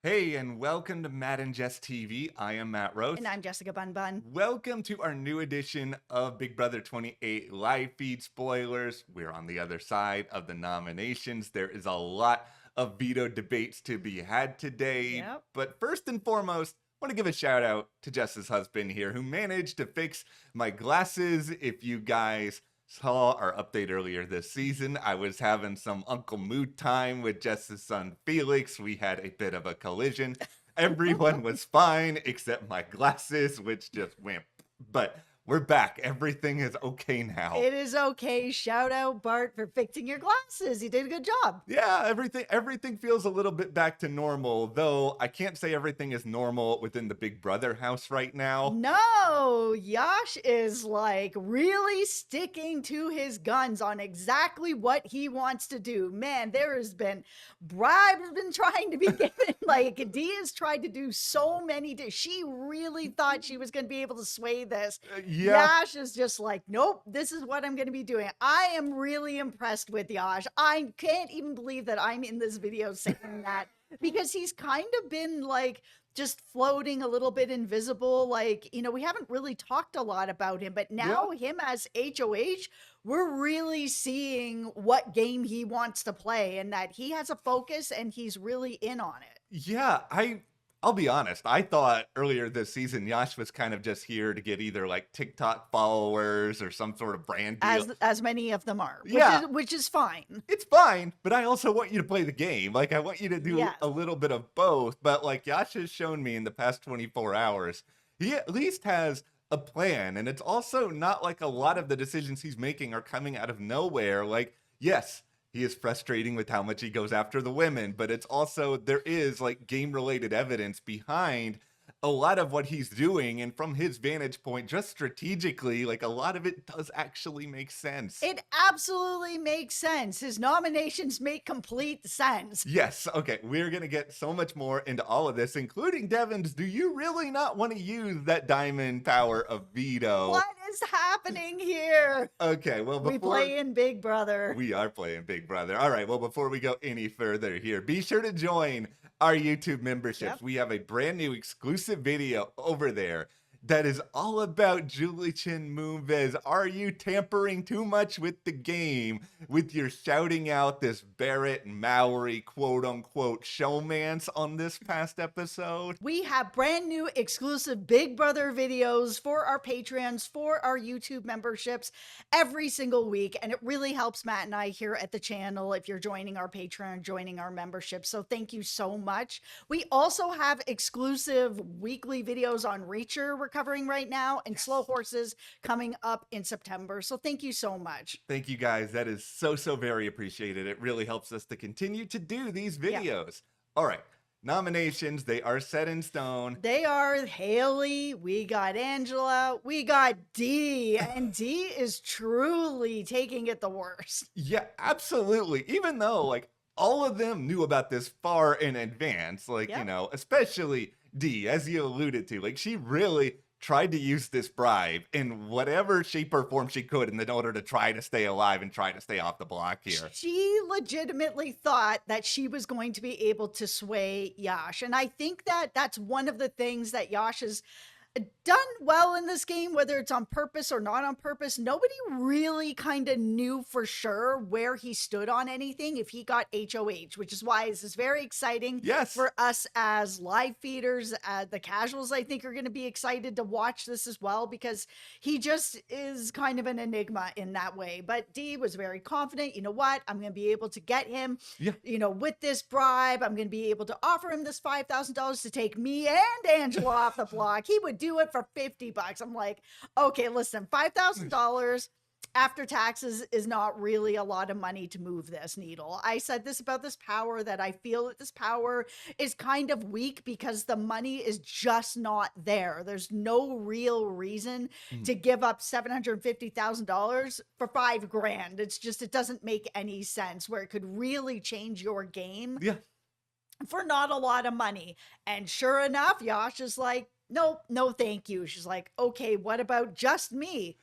Hey, and welcome to Matt and Jess TV. I am Matt Rose. And I'm Jessica Bun Bun. Welcome to our new edition of Big Brother 28 live feed spoilers. We're on the other side of the nominations. There is a lot of veto debates to be had today. Yep. But first and foremost, I want to give a shout out to Jess's husband here who managed to fix my glasses. If you guys saw our update earlier this season, I was having some Uncle Mood time with Jess's son Felix. We had a bit of a collision. Everyone was fine except my glasses, which just went. But we're back. Everything is okay now. It is okay. Shout out Bart for fixing your glasses. You did a good job. Yeah, everything feels a little bit back to normal, though I can't say everything is normal within the Big Brother house right now. No, Yash is like really sticking to his guns on exactly what he wants to do. Man, there has been bribes been trying to be given. Like Adia's tried to do so many. She really thought she was going to be able to sway this. Yeah. Yash is just like, nope, this is what I'm going to be doing. I am really impressed with Yash. I can't even believe that I'm in this video saying that because he's kind of been like just floating a little bit invisible. Like, we haven't really talked a lot about him, but now him as HOH, we're really seeing what game he wants to play and that he has a focus and he's really in on it. Yeah, I'll be honest. I thought earlier this season Yash was kind of just here to get either like TikTok followers or some sort of brand deal. As many of them are, which is fine. It's fine, but I also want you to play the game. Like I want you to do a little bit of both. But like Yash has shown me in the past 24 hours, he at least has a plan, and it's also not like a lot of the decisions he's making are coming out of nowhere. Like, yes, he is frustrating with how much he goes after the women, but it's also, there is like game related evidence behind a lot of what he's doing. And from his vantage point, just strategically, like a lot of it does actually make sense. It absolutely makes sense. His nominations make complete sense. Yes. Okay. We're going to get so much more into all of this, including Devens. Do you really not want to use that Diamond Power of Veto? What is happening here? Okay. Well, we play in Big Brother. We are playing Big Brother. All right. Well, before we go any further here, be sure to join our YouTube memberships. Yep. We have a brand new exclusive video over there that is all about Julie Chen Moonves. Are you tampering too much with the game with your shouting out this Barrett and Mowry quote unquote showmance on this past episode? We have brand new exclusive Big Brother videos for our Patreons, for our YouTube memberships every single week. And it really helps Matt and I here at the channel if you're joining our Patreon, joining our membership. So thank you so much. We also have exclusive weekly videos on Reacher we're covering right now and Slow Horses coming up in September. So thank you so much. Thank you guys. That is so very appreciated. It really helps us to continue to do these videos. Yeah. All right. Nominations, they are set in stone. They are Haley, we got Angela, we got D, and D is truly taking it the worst. Yeah, absolutely. Even though like all of them knew about this far in advance, like, especially D, as you alluded to, like she really tried to use this bribe in whatever shape or form she could in order to try to stay alive and try to stay off the block here. She legitimately thought that she was going to be able to sway Yash. And I think that that's one of the things that Yash has done well in this game, whether it's on purpose or not on purpose. Nobody really kind of knew for sure where he stood on anything if he got HOH, which is why this is very exciting for us as live feeders. The casuals, I think, are going to be excited to watch this as well because he just is kind of an enigma in that way. But D was very confident. You know what? I'm going to be able to get him, with this bribe. I'm going to be able to offer him this $5,000 to take me and Angela off the block. He would do it for $50. I'm like, okay, listen, $5,000 after taxes is not really a lot of money to move this needle. I said this about this power, that I feel that this power is kind of weak because the money is just not there. There's no real reason to give up $750,000 for $5,000. It's just, it doesn't make any sense where it could really change your game for not a lot of money. And sure enough, Yash is like, no, thank you. She's like, okay, what about just me?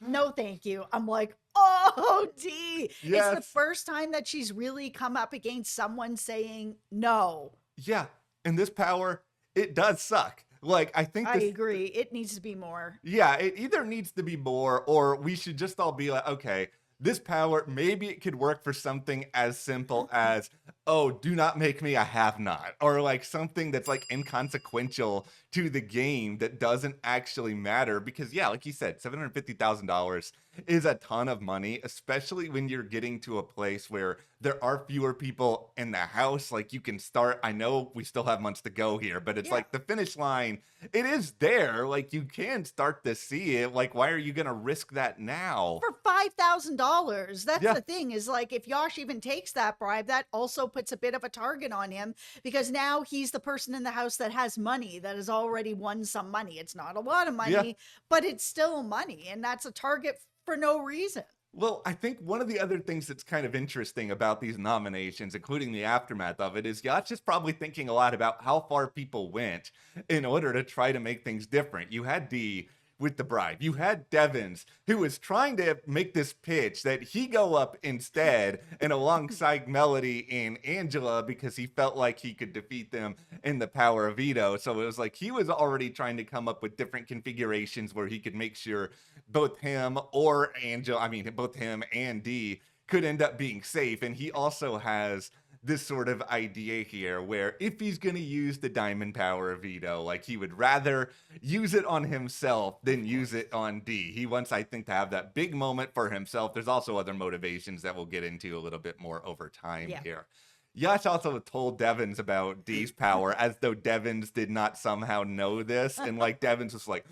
No, thank you. I'm like, oh, D. It's the first time that she's really come up against someone saying no. Yeah. and this power, it does suck. Like, I think I this, agree. It needs to be more. yeah, it either needs to be more, or we should just all be like, okay, this power, maybe it could work for something as simple as, oh, do not make me a have not, or like something that's like inconsequential to the game that doesn't actually matter. Because, yeah, like you said, $750,000 is a ton of money, especially when you're getting to a place where there are fewer people in the house. Like, you can start, I know we still have months to go here, but it's Yeah. like the finish line, it is there. Like, you can start to see it. Like, why are you going to risk that now? For $5,000. That's Yeah. the thing, is like, if Yash even takes that bribe, that also puts a bit of a target on him, because now he's the person in the house that has money, that has already won some money. It's not a lot of Yeah. money, but it's still money. And that's a target for no reason. Well, I think one of the other things that's kind of interesting about these nominations, including the aftermath of it, is Yacht is probably thinking a lot about how far people went in order to try to make things different. You had D with the bribe. You had Devens, who was trying to make this pitch that he go up instead and alongside Melody and Angela, because he felt like he could defeat them in the power of veto. So it was like he was already trying to come up with different configurations where he could make sure both him or Angela, I mean, both him and D could end up being safe. And he also has this sort of idea here where if he's going to use the Diamond Power of Veto, like, he would rather use it on himself than use it on D. He wants, I think, to have that big moment for himself. There's also other motivations that we'll get into a little bit more over time here. Yash also told Devens about D's power as though Devens did not somehow know this. And like, Devens was like,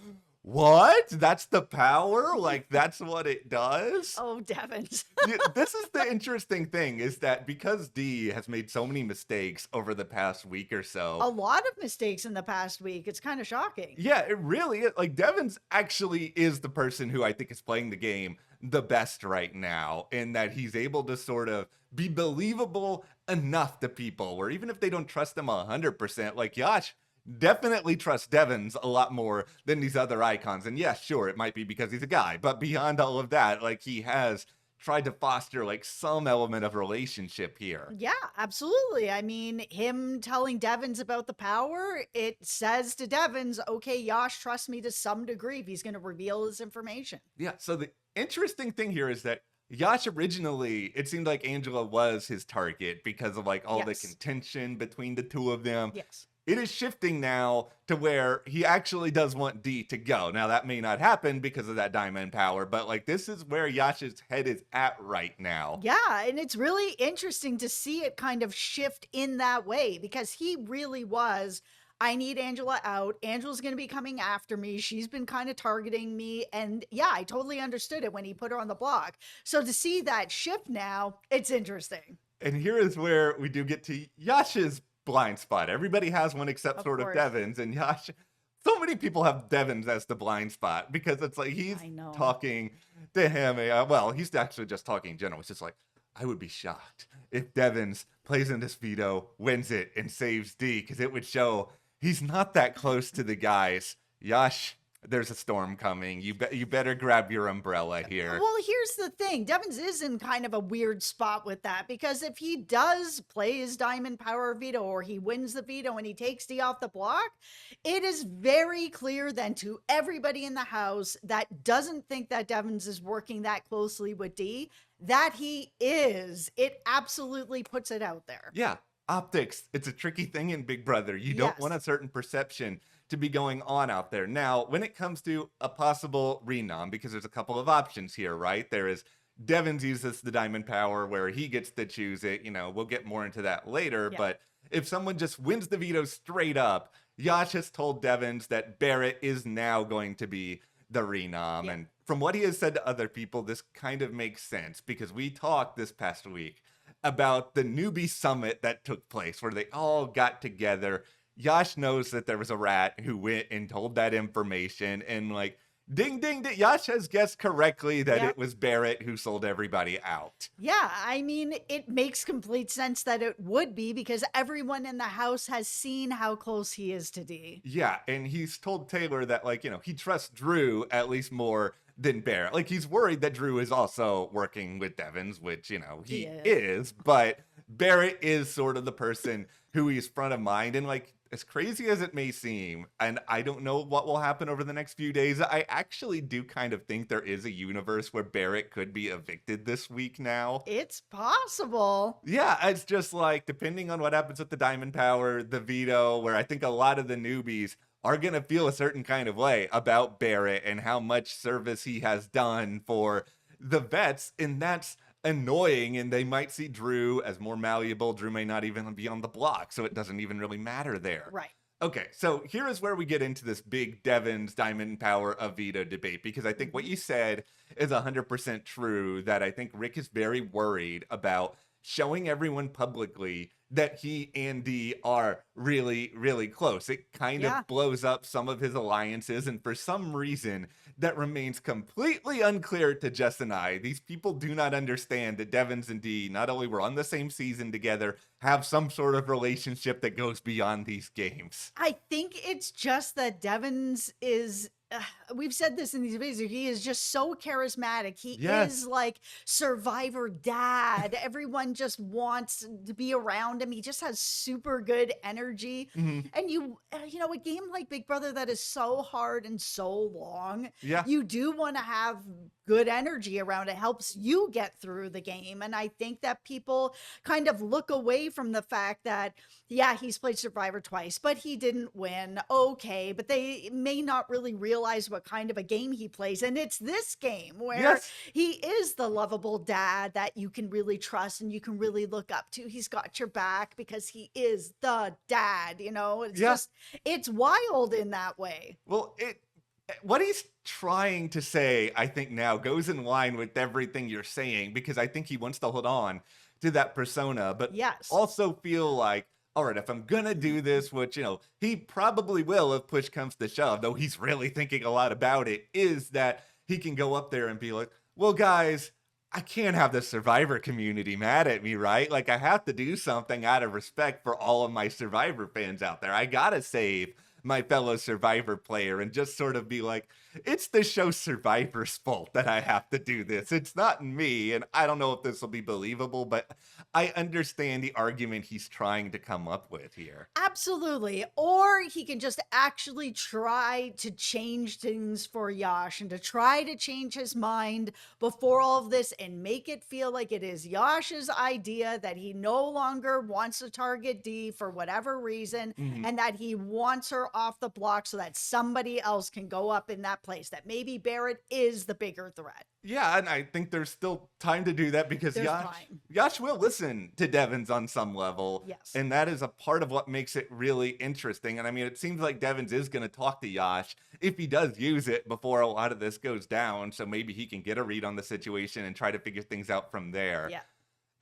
what? That's the power? Like, that's what it does? Oh, Devens. Yeah, this is the interesting thing, is that because D has made so many mistakes over the past week or so. A lot of mistakes in the past week. It's kind of shocking. Yeah, it really is. Like, Devens actually is the person who I think is playing the game the best right now, in that he's able to sort of be believable enough to people where even if they don't trust him 100%, like Yash definitely trusts Devens a lot more than these other icons. And yeah, sure, it might be because he's a guy, but beyond all of that, like, he has tried to foster like some element of relationship here. Yeah, absolutely. I mean, him telling Devens about the power, it says to Devens, okay, Yash trusts me to some degree if he's going to reveal this information. Yeah, so the interesting thing here is that Yash originally, it seemed like Angela was his target because of like all the contention between the two of them. Yes. It is shifting now to where he actually does want D to go. Now, that may not happen because of that diamond power, but like, this is where Yash's head is at right now. Yeah, and it's really interesting to see it kind of shift in that way, because he really was, I need Angela out. Angela's going to be coming after me. She's been kind of targeting me. And yeah, I totally understood it when he put her on the block. So to see that shift now, it's interesting. And here is where we do get to Yash's blind spot. Everybody has one except sort of Devens, and Yash, so many people have Devens as the blind spot because it's like he's talking to him. Well, he's actually just talking in general. It's just like, I would be shocked if Devens plays in this veto, wins it, and saves D, because it would show he's not that close to the guys. Yash, there's a storm coming. You better grab your umbrella here. Well, here's the thing. Devens is in kind of a weird spot with that, because if he does play his Diamond Power Veto, or he wins the veto and he takes D off the block, it is very clear then to everybody in the house that doesn't think that Devens is working that closely with D, that he is. It absolutely puts it out there. Yeah. Optics. It's a tricky thing in Big Brother. You don't want a certain perception to be going on out there. Now, when it comes to a possible renom, because there's a couple of options here, right? There is Devens uses the diamond power where he gets to choose it. You know, we'll get more into that later. But if someone just wins the veto straight up, Yash has told Devens that Barrett is now going to be the renom. And from what he has said to other people, this kind of makes sense, because we talked this past week about the newbie summit that took place where they all got together. Yash knows that there was a rat who went and told that information, and like, ding, ding, ding, Yash has guessed correctly that it was Barrett who sold everybody out. Yeah, I mean, it makes complete sense that it would be, because everyone in the house has seen how close he is to D. Yeah, and he's told Taylor that, like, you know, he trusts Drew at least more than Barrett. Like, he's worried that Drew is also working with Devens, which, you know, he is, but Barrett is sort of the person who is front of mind. And like, as crazy as it may seem, and I don't know what will happen over the next few days, I actually do kind of think there is a universe where Barrett could be evicted this week now. It's possible. Yeah, it's just like, depending on what happens with the Diamond Power, the veto, where I think a lot of the newbies are going to feel a certain kind of way about Barrett and how much service he has done for the vets. And that's annoying, and they might see Drew as more malleable. Drew may not even be on the block, so it doesn't even really matter there. Right. Okay, so here is where we get into this big Devens Diamond Power of Veto debate, because I think what you said is 100% true, that I think Rick is very worried about showing everyone publicly that he and Dee are really, really close. It kind of blows up some of his alliances, and for some reason, that remains completely unclear to Jess and I. These people do not understand that Devens and Dee not only were on the same season together, have some sort of relationship that goes beyond these games. I think it's just that Devens is we've said this in these videos, he is just so charismatic. He is like Survivor dad. Everyone just wants to be around him. He just has super good energy. And you know, a game like Big Brother that is so hard and so long, you do want to have good energy around. It helps you get through the game. And I think that people kind of look away from the fact that, yeah, he's played Survivor twice, but he didn't win. Okay, but they may not really realize what kind of a game he plays. And it's this game where he is the lovable dad that you can really trust and you can really look up to. He's got your back because he is the dad, you know? It's just, it's wild in that way. Well, what he's trying to say, I think now goes in line with everything you're saying, because I think he wants to hold on to that persona, but also feel like, all right, if I'm going to do this, which, you know, he probably will if push comes to shove, though he's really thinking a lot about it, is that he can go up there and be like, well, guys, I can't have the Survivor community mad at me, right? Like, I have to do something out of respect for all of my Survivor fans out there. I got to save my fellow Survivor player and just sort of be like, it's the show Survivor's fault that I have to do this. It's not me. And I don't know if this will be believable, but I understand the argument he's trying to come up with here. Absolutely. Or he can just actually try to change things for Yash and to try to change his mind before all of this and make it feel like it is Yash's idea, that he no longer wants to target Dee for whatever reason, and that he wants her off the block so that somebody else can go up in that place, that maybe Barrett is the bigger threat. Yeah, and I think there's still time to do that, because Yash will listen to Devens on some level. Yes. And that is a part of what makes it really interesting. And I mean, it seems like Devens is going to talk to Yash if he does use it before a lot of this goes down. So maybe he can get a read on the situation and try to figure things out from there. Yeah.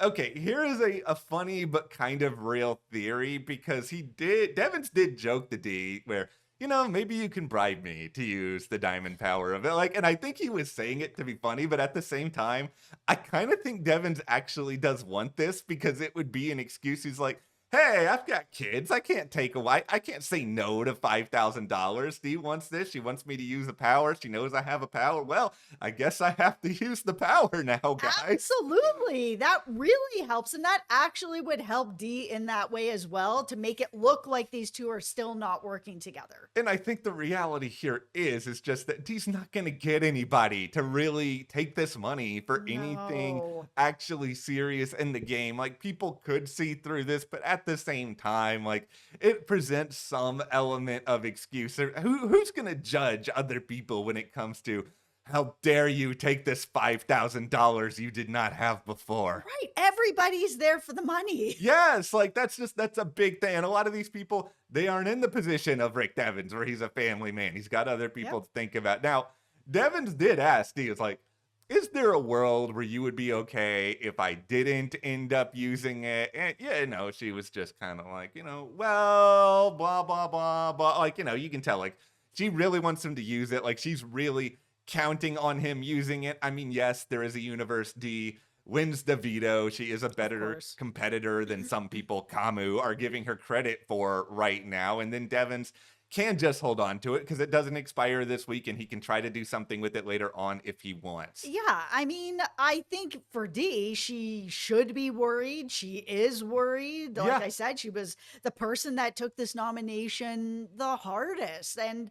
Okay, here is a funny but kind of real theory, because Devens did joke to Dee where, you know, maybe you can bribe me to use the Diamond Power of it. Like, and I think he was saying it to be funny, but at the same time, I kind of think Devens actually does want this, because it would be an excuse. He's like, hey, I've got kids. I can't I can't say no to $5,000. Dee wants this. She wants me to use the power. She knows I have a power. Well, I guess I have to use the power now, guys. Absolutely. That really helps. And that actually would help Dee in that way as well, to make it look like these two are still not working together. And I think the reality here is just that Dee's not going to get anybody to really take this money for anything actually serious in the game. Like, people could see through this, but at the same time, like, it presents some element of excuse. Who's going to judge other people when it comes to, how dare you take this $5,000 you did not have before? Right. Everybody's there for the money. Yes. Like, that's a big thing. And a lot of these people, they aren't in the position of Rick Devens, where he's a family man. He's got other people to think about. Now, Devens did ask Dee, it's like, is there a world where you would be okay if I didn't end up using it? And, you know, she was just kind of like, you know, well, blah, blah, blah, blah. Like, you know, you can tell, like, she really wants him to use it. Like, she's really counting on him using it. I mean, yes, there is a universe. Dee wins the veto. She is a better competitor than some people, Camus, are giving her credit for right now. And then Devens, can just hold on to it because it doesn't expire this week and he can try to do something with it later on if he wants. Yeah, I mean, I think for Dee, she should be worried. She is worried. Like Yeah. I said, she was the person that took this nomination the hardest. And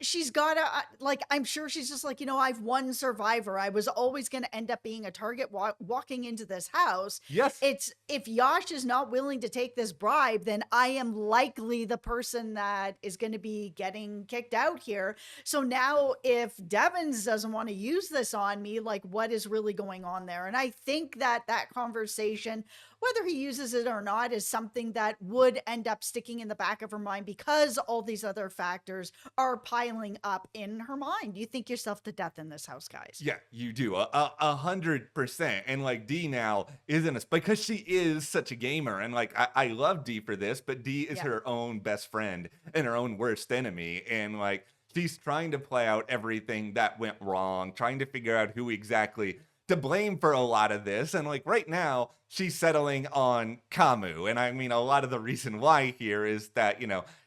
she's got to, like, I'm sure she's just like, I've won Survivor. I was always going to end up being a target walking into this house. Yes. It's if Yash is not willing to take this bribe, then I am likely the person that is going to be getting kicked out here. So now if Devens doesn't want to use this on me, like what is really going on there? And I think that conversation, whether he uses it or not, is something that would end up sticking in the back of her mind because all these other factors are piling up in her mind. You think yourself to death in this house, guys. Yeah, you do. 100%. And like Dee now isn't because she is such a gamer. And like I love Dee for this, but Dee is her own best friend and her own worst enemy. And like she's trying to play out everything that went wrong, trying to figure out who exactly to blame for a lot of this. And like right now, she's settling on Camus. And I mean, a lot of the reason why here is that,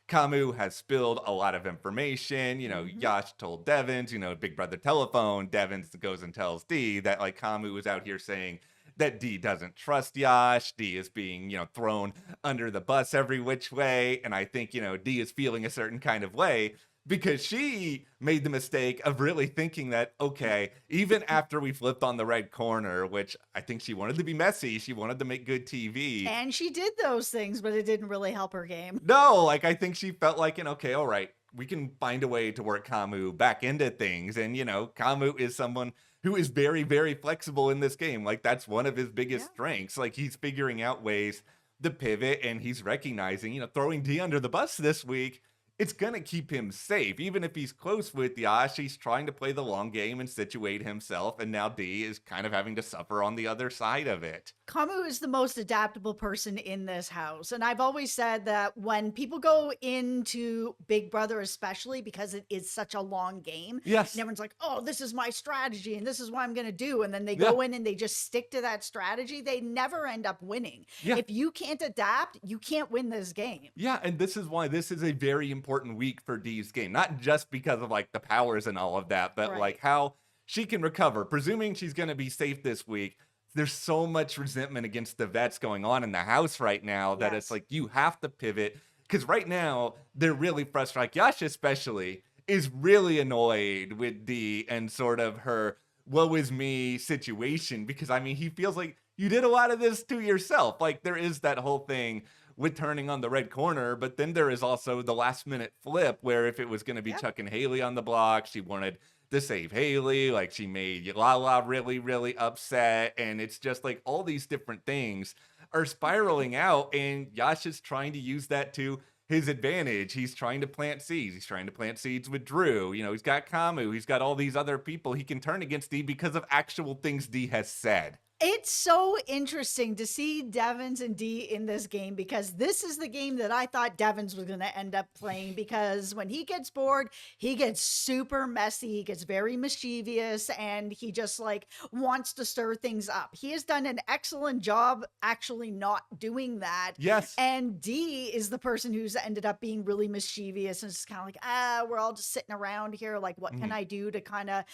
Camus has spilled a lot of information. Yash told Devens, Big Brother telephone. Devens goes and tells Dee that like Camus was out here saying that Dee doesn't trust Yash. Dee is being, thrown under the bus every which way. And I think, Dee is feeling a certain kind of way because she made the mistake of really thinking that, okay, even after we flipped on the red corner, which I think she wanted to be messy, she wanted to make good TV. And she did those things, but it didn't really help her game. No, like I think she felt like, okay, all right, we can find a way to work Camus back into things. And, Camus is someone who is very, very flexible in this game. Like that's one of his biggest strengths. Like he's figuring out ways to pivot and he's recognizing, throwing Dee under the bus this week, it's going to keep him safe. Even if he's close with Yash, he's trying to play the long game and situate himself. And now Dee is kind of having to suffer on the other side of it. Camus is the most adaptable person in this house. And I've always said that when people go into Big Brother, especially because it is such a long game, yes, and everyone's like, oh, this is my strategy and this is what I'm going to do. And then they go in and they just stick to that strategy. They never end up winning. If you can't adapt, you can't win this game. Yeah, and this is why this is a very important week for Dee's game. Not just because of like the powers and all of that, but like how she can recover. Presuming she's going to be safe this week, there's so much resentment against the vets going on in the house right now that it's like you have to pivot because right now they're really frustrated. Like Yash especially is really annoyed with Dee and sort of her woe is me situation because I mean he feels like you did a lot of this to yourself. Like there is that whole thing with turning on the red corner, but then there is also the last minute flip where if it was going to be Chuck and Haley on the block, she wanted to save Haley, like she made Lala really, really upset. And it's just like all these different things are spiraling out and Yash is trying to use that to his advantage. He's trying to plant seeds. He's trying to plant seeds with Drew. He's got Camus. He's got all these other people he can turn against Dee because of actual things Dee has said. It's so interesting to see Devens and Dee in this game because this is the game that I thought Devens was going to end up playing because when he gets bored, he gets super messy, he gets very mischievous, and he just like wants to stir things up. He has done an excellent job actually not doing that. Yes. And Dee is the person who's ended up being really mischievous and it's kind of like, we're all just sitting around here. Like, what can I do to kind of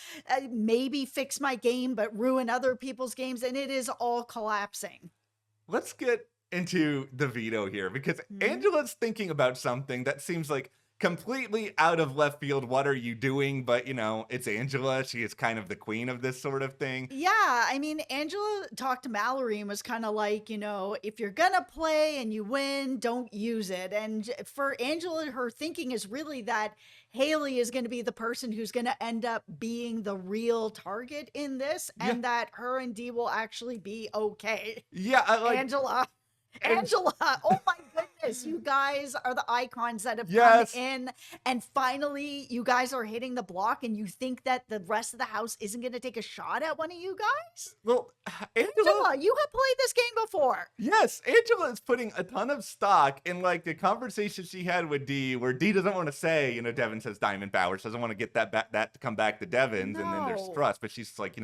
maybe fix my game, but ruin other people's games? And it is all collapsing. Let's get into the veto here because Angela's thinking about something that seems like completely out of left field. What are you doing? But, it's Angela. She is kind of the queen of this sort of thing. Yeah. I mean, Angela talked to Mallory and was kind of like, if you're going to play and you win, don't use it. And for Angela, her thinking is really that Haley is going to be the person who's going to end up being the real target in this and that her and Dee will actually be okay. Yeah. Angela, oh my goodness, you guys are the icons that have come in and finally you guys are hitting the block and you think that the rest of the house isn't going to take a shot at one of you guys? Well, Angela, you have played this game before. Yes, Angela is putting a ton of stock in like the conversation she had with Dee where Dee doesn't want to say, Devens has Diamond Power. She doesn't want to get that to come back to Devens and then there's trust. But she's like,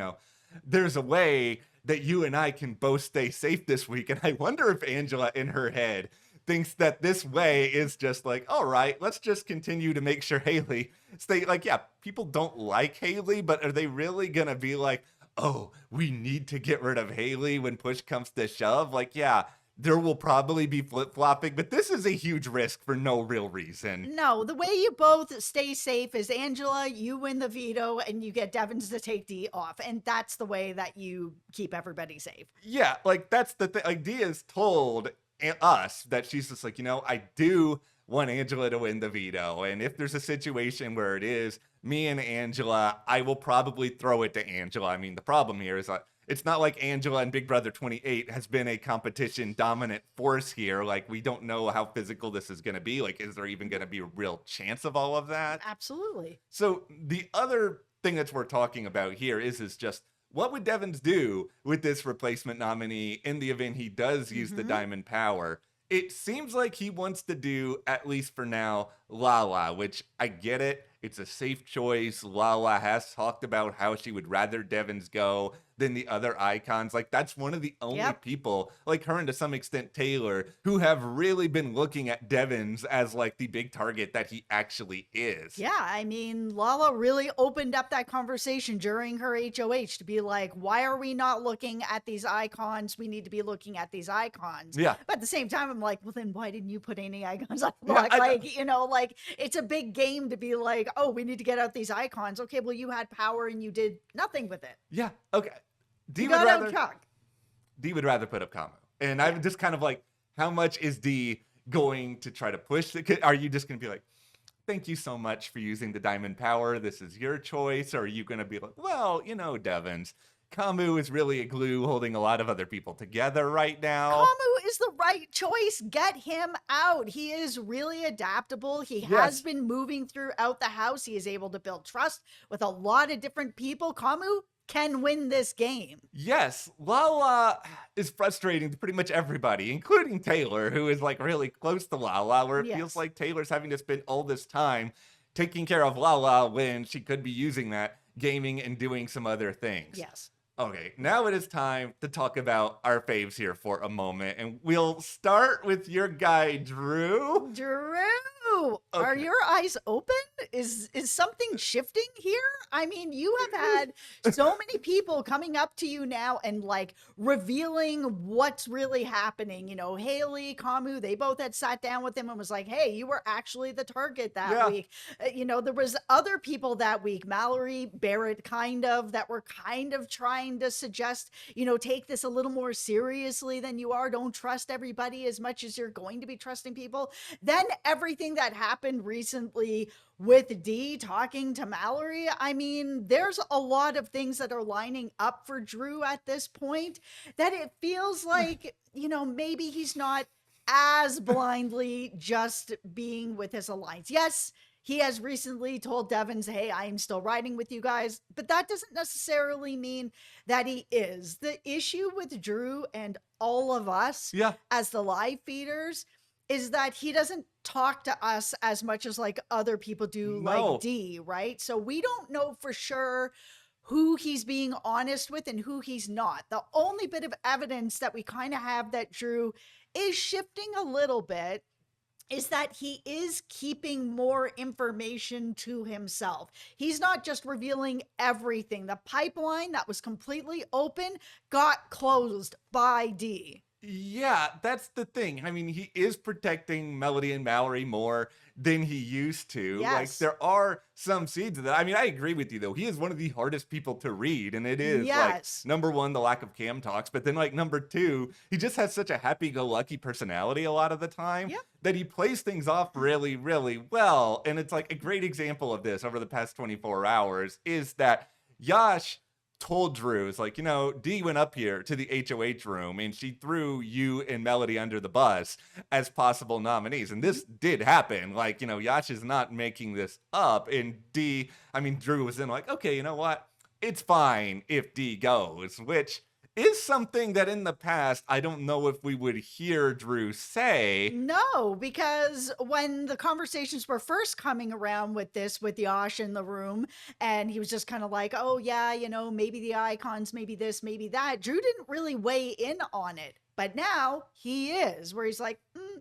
there's a way that you and I can both stay safe this week. And I wonder if Angela in her head thinks that this way is just like, all right, let's just continue to make sure Haley stay. Like, yeah, people don't like Haley, but are they really gonna be like, oh, we need to get rid of Haley when push comes to shove? Like, yeah, there will probably be flip-flopping, but this is a huge risk for no real reason. No, the way you both stay safe is Angela, you win the veto and you get Devens to take D off. And that's the way that you keep everybody safe. Yeah, like that's the thing. Like Dia's told us that she's just like, I do want Angela to win the veto. And if there's a situation where it is me and Angela, I will probably throw it to Angela. I mean, the problem here is that it's not like Angela and Big Brother 28 has been a competition dominant force here. Like, we don't know how physical this is going to be. Like, is there even going to be a real chance of all of that? Absolutely. So the other thing that we're talking about here is just what would Devens do with this replacement nominee in the event he does use the Diamond Power? It seems like he wants to do, at least for now, Lala, which I get it. It's a safe choice. Lala has talked about how she would rather Devens go than the other icons. Like, that's one of the only people, like her and to some extent Taylor, who have really been looking at Devens as like the big target that he actually is. Yeah, I mean, Lala really opened up that conversation during her HOH to be like, why are we not looking at these icons? We need to be looking at these icons. Yeah. But at the same time, I'm like, well, then why didn't you put any icons on the block? Like, it's a big game to be like, oh, we need to get out these icons. Okay, well, you had power and you did nothing with it. Yeah, okay. D would rather put up Kamu. And I'm just kind of like, how much is D going to try to push it? Are you just going to be like, thank you so much for using the Diamond Power. This is your choice. Or are you going to be like, well, Devens, Kamu is really a glue holding a lot of other people together right now. Kamu is the right choice. Get him out. He is really adaptable. He has been moving throughout the house. He is able to build trust with a lot of different people. Kamu can win this game. Yes, Lala is frustrating to pretty much everybody, including Taylor, who is like really close to Lala, where it feels like Taylor's having to spend all this time taking care of Lala when she could be using that gaming and doing some other things. Yes. Okay, now it is time to talk about our faves here for a moment, and we'll start with your guy, Drew. Are your eyes open? Is something shifting here? I mean, you have had so many people coming up to you now and like revealing what's really happening. Haley, Kamu, they both had sat down with him and was like, hey, you were actually the target that week. There was other people that week, Mallory, Barrett, that were kind of trying to suggest, take this a little more seriously than you are. Don't trust everybody as much as you're going to be trusting people. Then everything that happened recently with D talking to Mallory, I mean, there's a lot of things that are lining up for Drew at this point that it feels like, maybe he's not as blindly just being with his alliance. Yes, he has recently told Devens, hey, I am still riding with you guys, but that doesn't necessarily mean that he is. The issue with Drew and all of us as the live feeders is that he doesn't talk to us as much as like other people do, like D, right? So we don't know for sure who he's being honest with and who he's not. The only bit of evidence that we kind of have that Drew is shifting a little bit is that he is keeping more information to himself. He's not just revealing everything. The pipeline that was completely open got closed by D. Yeah, that's the thing. I mean, he is protecting Melody and Mallory more than he used to. Yes. Like, there are some seeds of that. I mean, I agree with you, though. He is one of the hardest people to read, and it is, like, number one, the lack of cam talks, but then, like, number two, he just has such a happy-go-lucky personality a lot of the time that he plays things off really, really well. And it's, like, a great example of this over the past 24 hours is that Yash told Drew, it's like, D went up here to the HOH room and she threw you and Melody under the bus as possible nominees. And this did happen. Like, Yash is not making this up. And Drew was then like, okay, you know what? It's fine if D goes, which is something that in the past, I don't know if we would hear Drew say. No, because when the conversations were first coming around with Yash in the room, and he was just kind of like, oh yeah, maybe the icons, maybe this, maybe that, Drew didn't really weigh in on it. But now he is, where he's like,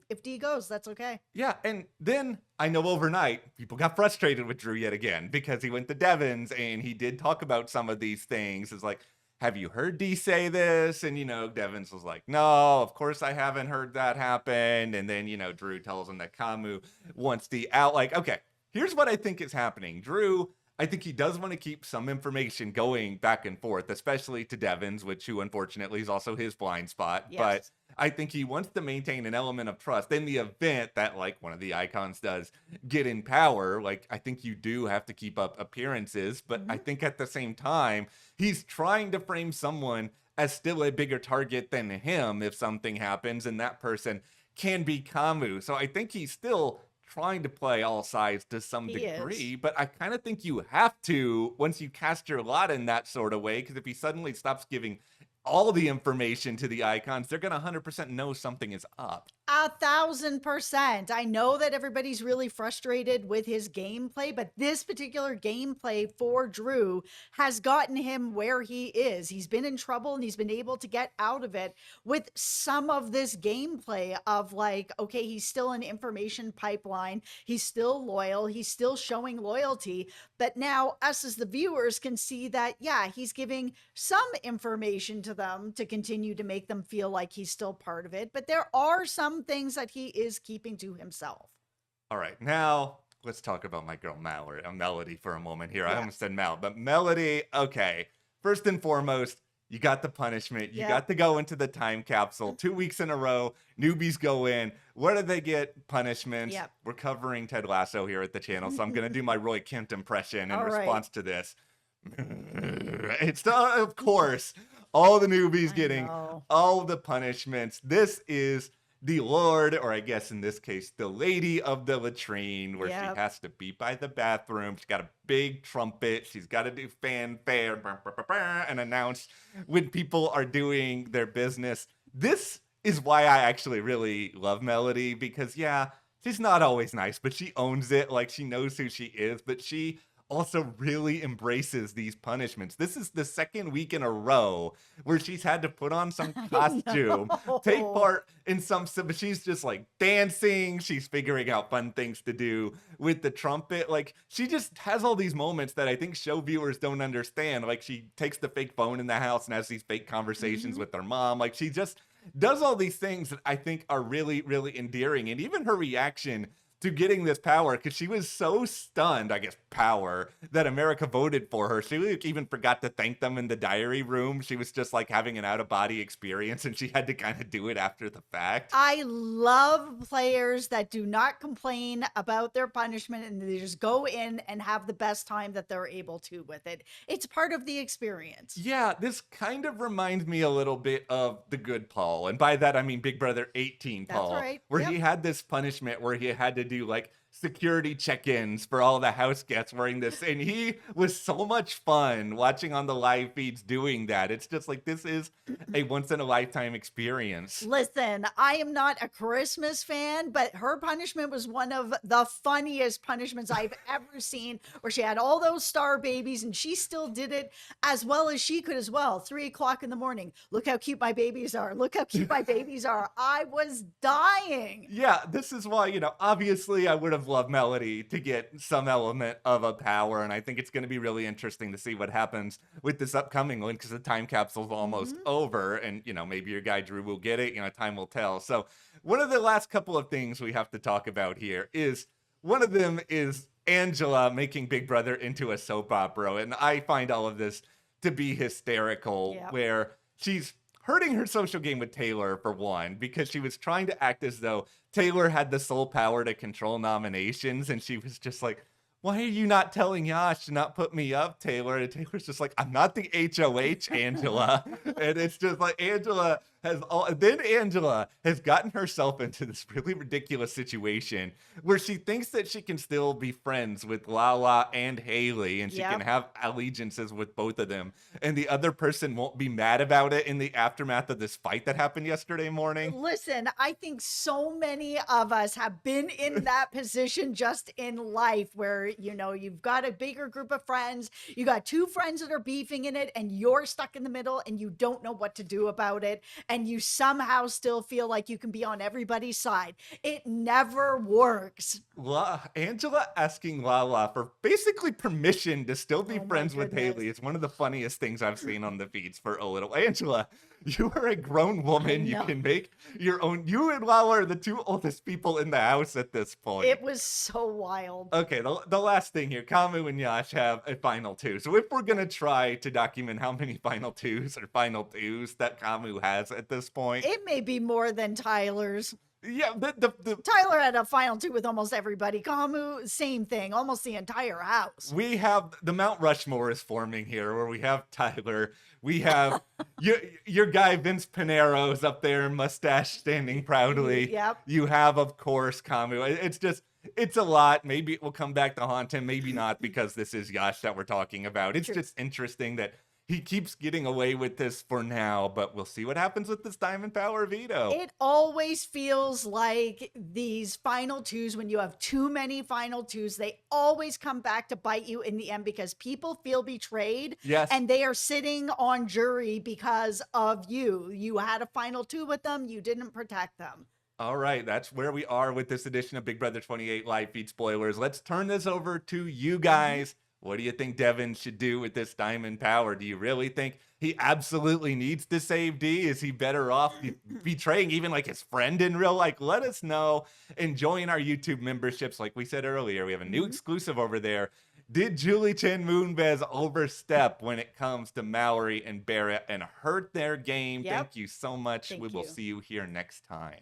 if D goes, that's okay. Yeah, and then I know overnight people got frustrated with Drew yet again because he went to Devens and he did talk about some of these things. It's like, have you heard D say this? And, Devens was like, no, of course I haven't heard that happen. And then, Drew tells him that Camus wants D out. Like, okay, here's what I think is happening. Drew, I think he does want to keep some information going back and forth, especially to Devens, who unfortunately is also his blind spot. Yes. But I think he wants to maintain an element of trust in the event that, like, one of the icons does get in power. Like, I think you do have to keep up appearances, but I think at the same time, he's trying to frame someone as still a bigger target than him if something happens, and that person can be Camus. So I think he's still trying to play all sides to some degree, but I kind of think you have to once you cast your lot in that sort of way, because if he suddenly stops giving all the information to the icons, they're going to 100% know something is up. 1,000%. I know that everybody's really frustrated with his gameplay, but this particular gameplay for Drew has gotten him where he is. He's been in trouble and he's been able to get out of it with some of this gameplay of like, okay, he's still an information pipeline. He's still loyal. He's still showing loyalty. But now us as the viewers can see that, yeah, he's giving some information to them to continue to make them feel like he's still part of it. But there are some things that he is keeping to himself. All right, now let's talk about my girl Melody for a moment here. I almost said Mel, but Melody, okay. First and foremost, you got the punishment. You got to go into the time capsule 2 weeks in a row. Newbies go in. Where do they get punishments? We're covering Ted Lasso here at the channel, so I'm going to do my Roy Kent impression in response to this. It's, of course, all the newbies getting all the punishments. This is the Lord, or I guess in this case, the Lady of the Latrine, where she has to be by the bathroom. She's got a big trumpet. She's got to do fanfare and announce when people are doing their business. This is why I actually really love Melody, because, she's not always nice, but she owns it. Like, she knows who she is, but she also really embraces these punishments. This is the second week in a row where she's had to put on some costume, take part in but she's just like dancing. She's figuring out fun things to do with the trumpet. Like, she just has all these moments that I think show viewers don't understand. Like, she takes the fake phone in the house and has these fake conversations with her mom. Like, she just does all these things that I think are really, really endearing. And even her reaction to getting this power, because she was so stunned, I guess, that America voted for her. She even forgot to thank them in the diary room. She was just like having an out-of-body experience, and she had to kind of do it after the fact. I love players that do not complain about their punishment and they just go in and have the best time that they're able to with it. It's part of the experience. Yeah, this kind of reminds me a little bit of The Good Paul. And by that, I mean Big Brother 18 Paul. That's right. Where he had this punishment where he had to do like security check-ins for all the house guests wearing this, and he was so much fun watching on the live feeds doing that. It's just like, this is a once-in-a-lifetime experience. Listen, I am not a Christmas fan, but her punishment was one of the funniest punishments I've ever seen, where she had all those star babies and she still did it as well as she could as well. 3 o'clock in the morning. Look how cute my babies are. Look how cute my babies are. I was dying. Yeah, this is why, obviously I would have loved Melody to get some element of a power, and I think it's going to be really interesting to see what happens with this upcoming one, because the time capsule's almost over, and maybe your guy Drew will get it. Time will tell. So one of the last couple of things we have to talk about here is, one of them is Angela making Big Brother into a soap opera, and I find all of this to be hysterical, where she's hurting her social game with Taylor, for one, because she was trying to act as though Taylor had the sole power to control nominations, and she was just like, why are you not telling Yash to not put me up, Taylor? And Taylor's just like, I'm not the HOH, Angela. And it's just like, Angela has gotten herself into this really ridiculous situation where she thinks that she can still be friends with Lala and Haley, and she can have allegiances with both of them, and the other person won't be mad about it in the aftermath of this fight that happened yesterday morning. Listen, I think so many of us have been in that position just in life, where you've got a bigger group of friends, you got two friends that are beefing in it, and you're stuck in the middle and you don't know what to do about it. and you somehow still feel like you can be on everybody's side. It never works. Angela asking Lala for basically permission to still be Oh my friends with goodness. Haley is one of the funniest things I've seen on the feeds for a little. Angela, you are a grown woman. You know. can make your own. You and Lala are the two oldest people in the house at this point. It was so wild. Okay, the last thing here, Kamu and Yash have a final two. So if we're gonna try to document how many final twos or final twos that Kamu has at this point, it may be more than Tyler's. Yeah, Tyler had a final two with almost everybody. Kamu, same thing, almost the entire house. We have the Mount Rushmore is forming here, where we have Tyler, we have your guy Vince Pinero's up there, mustache standing proudly. Yep. You have, of course, Kamu. It's a lot. Maybe it will come back to haunt him, maybe not, because this is Yash that we're talking about. It's just interesting that he keeps getting away with this for now, but we'll see what happens with this Diamond Power of Veto. It always feels like these final twos, when you have too many final twos, they always come back to bite you in the end because people feel betrayed. Yes. And they are sitting on jury because of you. You had a final two with them. You didn't protect them. All right, that's where we are with this edition of Big Brother 28 Live Feed Spoilers. Let's turn this over to you guys. What do you think Devens should do with this Diamond Power? Do you really think he absolutely needs to save D? Is he better off betraying even like his friend in real life? Let us know and join our YouTube memberships. Like we said earlier, we have a new exclusive over there. Did Julie Chen Moonves overstep when it comes to Mallory and Barrett and hurt their game? Yep. Thank you so much. Thank we will you. see you here next time.